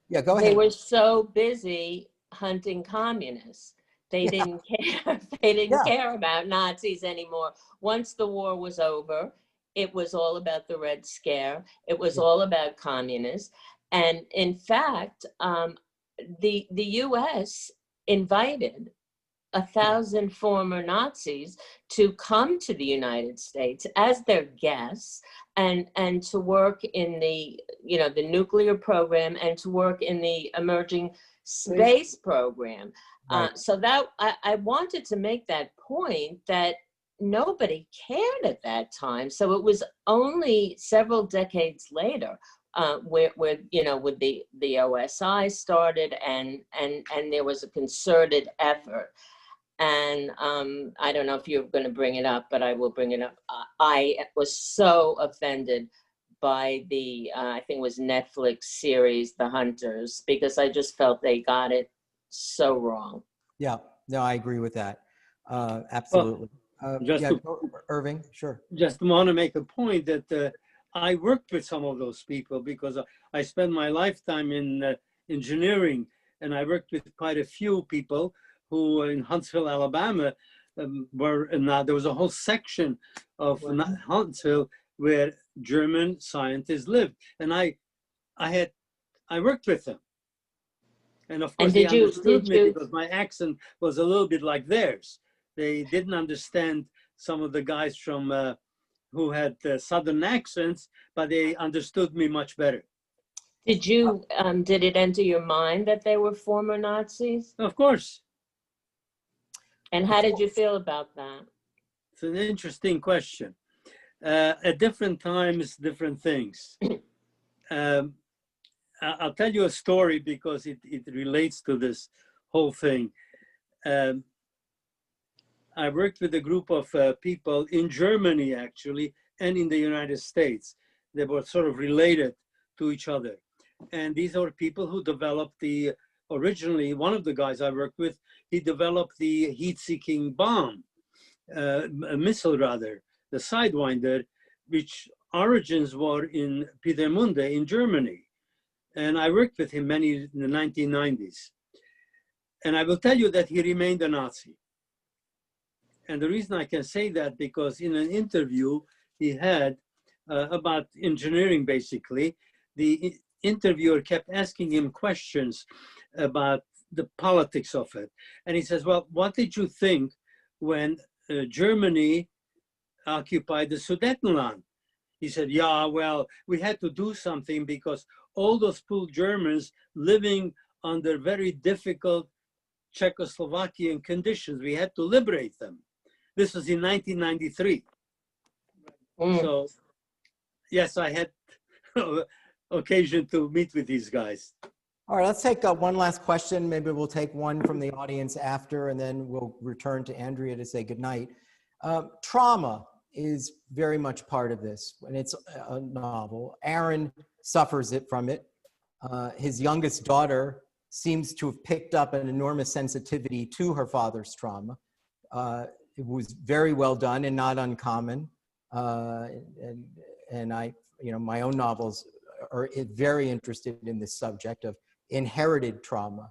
yeah, go ahead. They were so busy hunting communists. They didn't care. They didn't care about Nazis anymore. Once the war was over, it was all about the Red Scare. It was all about communists. And in fact, the U.S. invited 1,000 former Nazis to come to the United States as their guests and to work in the, you know, the nuclear program and to work in the emerging space program. So that I wanted to make that point that nobody cared at that time. So it was only several decades later where you know, with the OSI started and there was a concerted effort. And I don't know if you're going to bring it up, but I will bring it up. I was so offended by the, I think it was Netflix series, The Hunters, because I just felt they got it so wrong. Yeah, no, I agree with that. Absolutely. Irving, sure. Just want to make a point that I worked with some of those people because I spent my lifetime in engineering, and I worked with quite a few people who in Huntsville, Alabama, there was a whole section of Huntsville where German scientists lived, and I worked with them, and of course they understood me because my accent was a little bit like theirs. They didn't understand some of the guys from who had southern accents, but they understood me much better. Did you did it enter your mind that they were former Nazis? Of course. And how did you feel about that? It's an interesting question. At different times, different things. I'll tell you a story because it relates to this whole thing. I worked with a group of people in Germany, actually, and in the United States. They were sort of related to each other. And these are people who developed originally, one of the guys I worked with, he developed the heat-seeking bomb, a missile rather, the Sidewinder, which origins were in Pietermunde in Germany. And I worked with him in the 1990s. And I will tell you that he remained a Nazi. And the reason I can say that, because in an interview he had about engineering, basically, the interviewer kept asking him questions about the politics of it. And he says, well, what did you think when Germany occupied the Sudetenland? He said, yeah, well, we had to do something because all those poor Germans living under very difficult Czechoslovakian conditions, we had to liberate them. This was in 1993. So, yes, I had occasion to meet with these guys. All right, let's take one last question. Maybe we'll take one from the audience after, and then we'll return to Andrea to say goodnight. Trauma is very much part of this, and it's a novel. Aaron suffers from it. His youngest daughter seems to have picked up an enormous sensitivity to her father's trauma. It was very well done and not uncommon. And I, you know, my own novels are very interested in this subject of inherited trauma.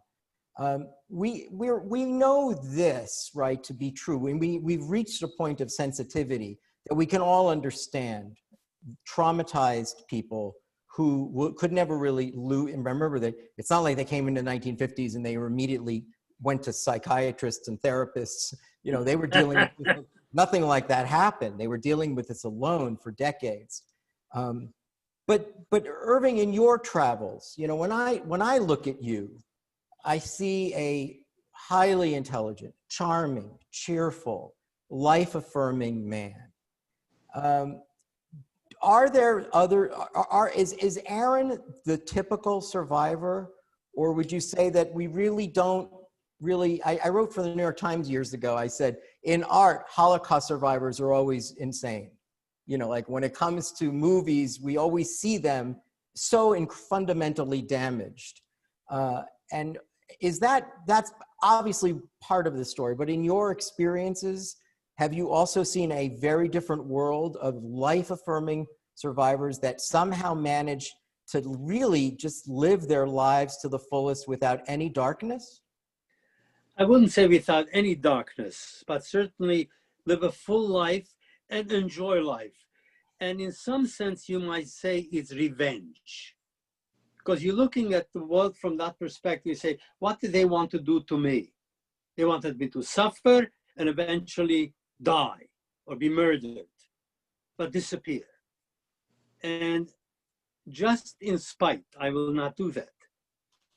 We know this, right, to be true. We've reached a point of sensitivity that we can all understand traumatized people who could never really remember that it's not like they came into the 1950s and they were immediately went to psychiatrists and therapists. You know, they were dealing with nothing like that happened. They were dealing with this alone for decades. But Irving, in your travels, you know, when I look at you, I see a highly intelligent, charming, cheerful, life-affirming man. Are there other, is Aaron the typical survivor, or would you say that we really don't really, I wrote for the New York Times years ago, I said, in art, Holocaust survivors are always insane. You know, like when it comes to movies, we always see them so fundamentally damaged. And is that's obviously part of the story, but in your experiences, have you also seen a very different world of life-affirming survivors that somehow manage to really just live their lives to the fullest without any darkness? I wouldn't say without any darkness, but certainly live a full life and enjoy life. And in some sense, you might say it's revenge. Because you're looking at the world from that perspective, you say, what did they want to do to me? They wanted me to suffer and eventually die or be murdered, but disappear. And just in spite, I will not do that.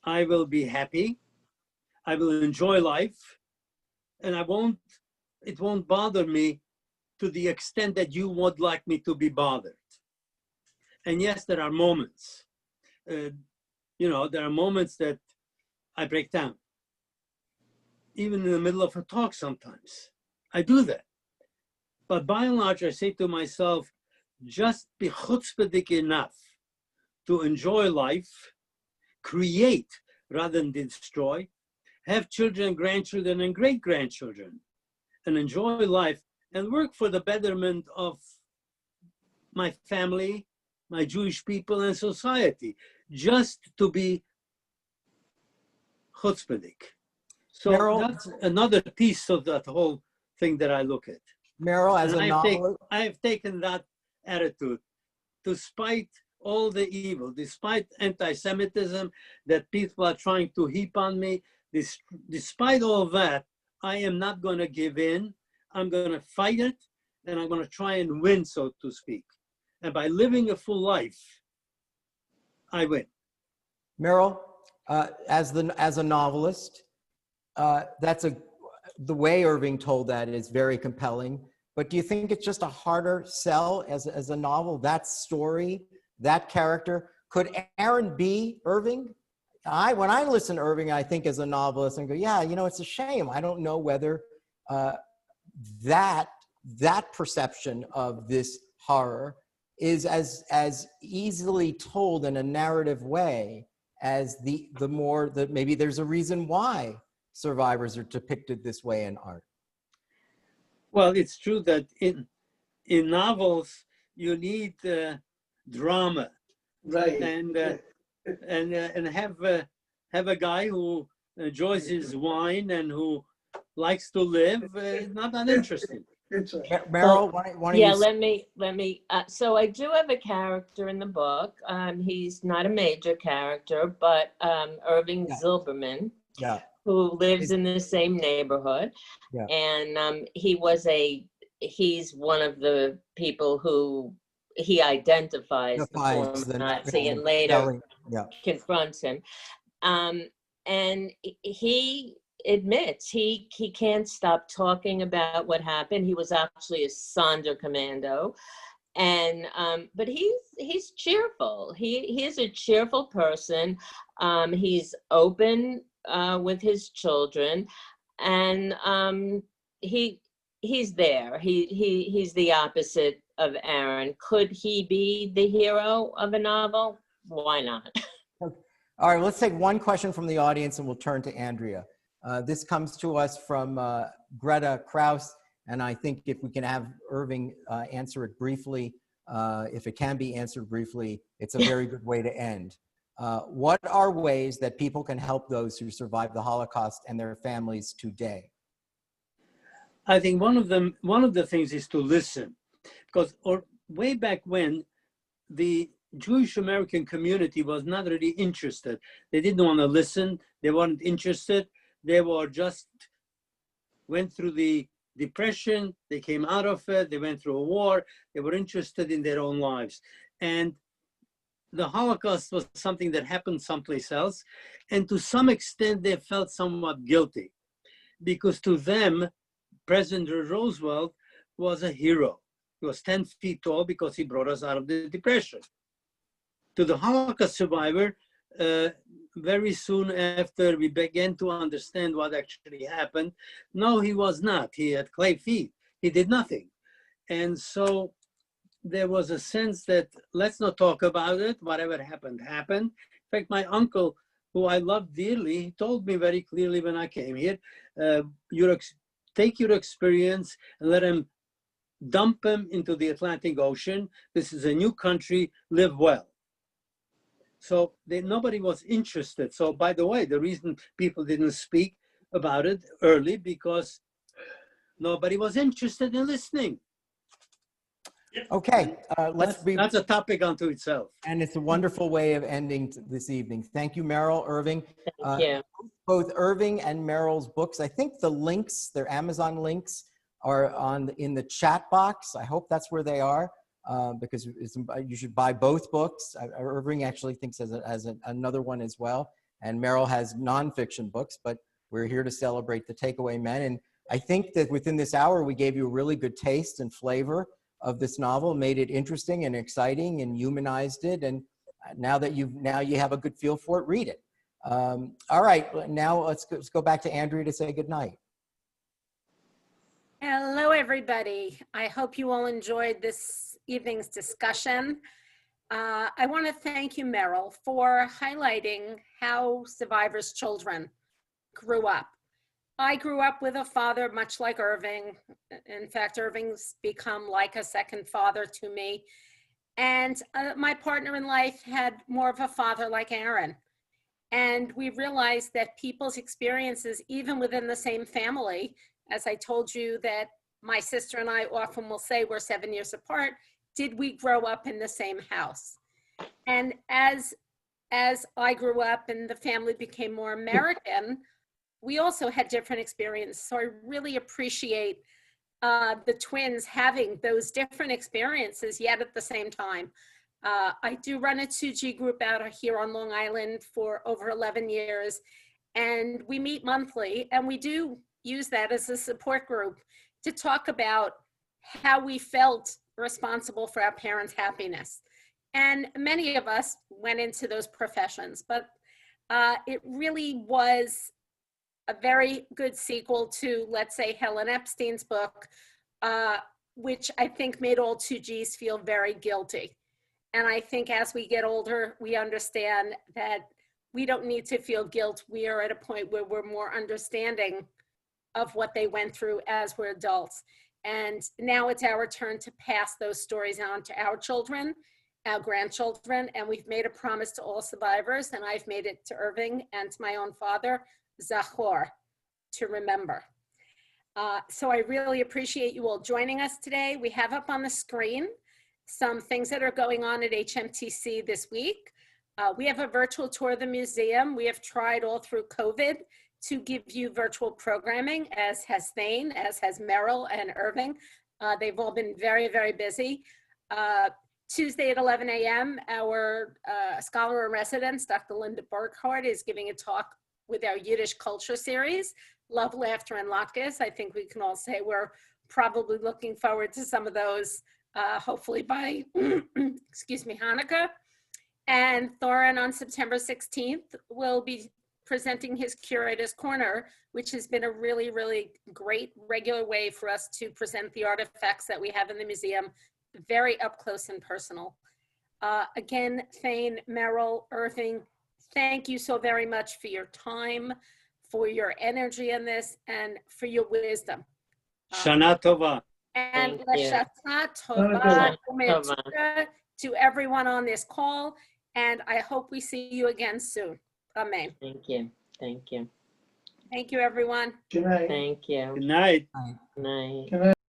I will be happy. I will enjoy life, and it won't bother me to the extent that you would like me to be bothered. And yes, there are moments, you know, there are moments that I break down. Even in the middle of a talk sometimes, I do that. But by and large, I say to myself, just be chutzpahdik enough to enjoy life, create rather than destroy, have children, grandchildren, and great-grandchildren, and enjoy life and work for the betterment of my family, my Jewish people, and society, just to be chutzpahdik. So Meryl, that's another piece of that whole thing that I look at. Meryl, as a novelist, I have taken that attitude, despite all the evil, despite anti-Semitism that people are trying to heap on me, despite all that, I am not going to give in. I'm going to fight it, and I'm going to try and win, so to speak. And by living a full life, I win. Meryl, as a novelist, the way Irving told that is very compelling. But do you think it's just a harder sell as a novel? That story, that character, could Aaron be Irving? When I listen to Irving, I think as a novelist and go, yeah, you know, it's a shame. I don't know whether that perception of this horror is as easily told in a narrative way as maybe there's a reason why survivors are depicted this way in art. Well, it's true that in novels you need drama, Right. and have a guy who enjoys his wine and who likes to live. Not that interesting. Meryl, why don't yeah, you? let me. So I do have a character in the book. He's not a major character, but Irving Silverman, who lives in the same neighborhood, and he's one of the people who he identifies the former Nazi and later confronts him, and he admits he can't stop talking about what happened. He was actually a Sonderkommando, and but he's cheerful. He is a cheerful person. He's open with his children, and he's there. He's the opposite of Aaron. Could he be the hero of a novel? Why not? All right, let's take one question from the audience and we'll turn to Andrea. This comes to us from Greta Kraus, and I think if we can have Irving answer it briefly, if it can be answered briefly, it's a very good way to end. What are ways that people can help those who survived the Holocaust and their families today? I think one of the things is to listen, because way back when, the Jewish American community was not really interested. They didn't want to listen. They weren't interested. They were just went through the depression. They came out of it. They went through a war. They were interested in their own lives. And the Holocaust was something that happened someplace else. And to some extent, they felt somewhat guilty because to them, President Roosevelt was a hero. He was 10 feet tall because he brought us out of the Depression. To the Holocaust survivor, very soon after we began to understand what actually happened, no, he was not. He had clay feet. He did nothing. And so there was a sense that let's not talk about it. Whatever happened, happened. In fact, my uncle, who I love dearly, he told me very clearly when I came here, take your experience and let him dump him into the Atlantic Ocean. This is a new country, live well. So nobody was interested. So by the way, the reason people didn't speak about it early because nobody was interested in listening. Okay, That's a topic unto itself. And it's a wonderful way of ending this evening. Thank you, Meryl, Irving. Thank you. Both Irving and Meryl's books, I think the links, their Amazon links, are in the chat box. I hope that's where they are, because you should buy both books. Irving actually thinks has another one as well, and Meryl has nonfiction books, but we're here to celebrate the Takeaway Men. And I think that within this hour, we gave you a really good taste and flavor of this novel, made it interesting and exciting and humanized it. And now you have a good feel for it, read it. All right, now let's go back to Andrea to say goodnight. Hello, everybody. I hope you all enjoyed this evening's discussion. I want to thank you, Meryl, for highlighting how survivors' children grew up. I grew up with a father much like Irving. In fact, Irving's become like a second father to me. And my partner in life had more of a father like Aaron. And we realized that people's experiences, even within the same family, as I told you that my sister and I often will say we're 7 years apart, did we grow up in the same house? And as I grew up and the family became more American, we also had different experiences. So I really appreciate the twins having those different experiences, yet at the same time. I do run a 2G group out here on Long Island for over 11 years, and we meet monthly, and we do use that as a support group to talk about how we felt responsible for our parents' happiness. And many of us went into those professions, but it really was a very good sequel to, let's say, Helen Epstein's book, which I think made all 2Gs feel very guilty. And I think as we get older, we understand that we don't need to feel guilt. We are at a point where we're more understanding of what they went through as we're adults. And now it's our turn to pass those stories on to our children, our grandchildren, and we've made a promise to all survivors, and I've made it to Irving and to my own father, Zachor, to remember. So I really appreciate you all joining us today. We have up on the screen some things that are going on at Hmtc this week. We have a virtual tour of the museum. We have tried all through COVID to give you virtual programming, as has Thane, as has Meryl and Irving. They've all been very, very busy. Tuesday at 11 a.m., our scholar in residence, Dr. Linda Burkhardt, is giving a talk with our Yiddish culture series, Love, Laughter, and Latkes. I think we can all say we're probably looking forward to some of those, hopefully by, excuse me, Hanukkah. And Thorin on September 16th will be presenting his Curator's Corner, which has been a really, really great regular way for us to present the artifacts that we have in the museum, very up close and personal. Again, Thane, Meryl, Irving, thank you so very much for your time, for your energy in this, and for your wisdom. Shana Tova. And Thank L'Shana Tova U'Metzora to everyone on this call, and I hope we see you again soon. Amen. Thank you. Thank you. Thank you, everyone. Good night. Thank you. Good night. Good night. Good night.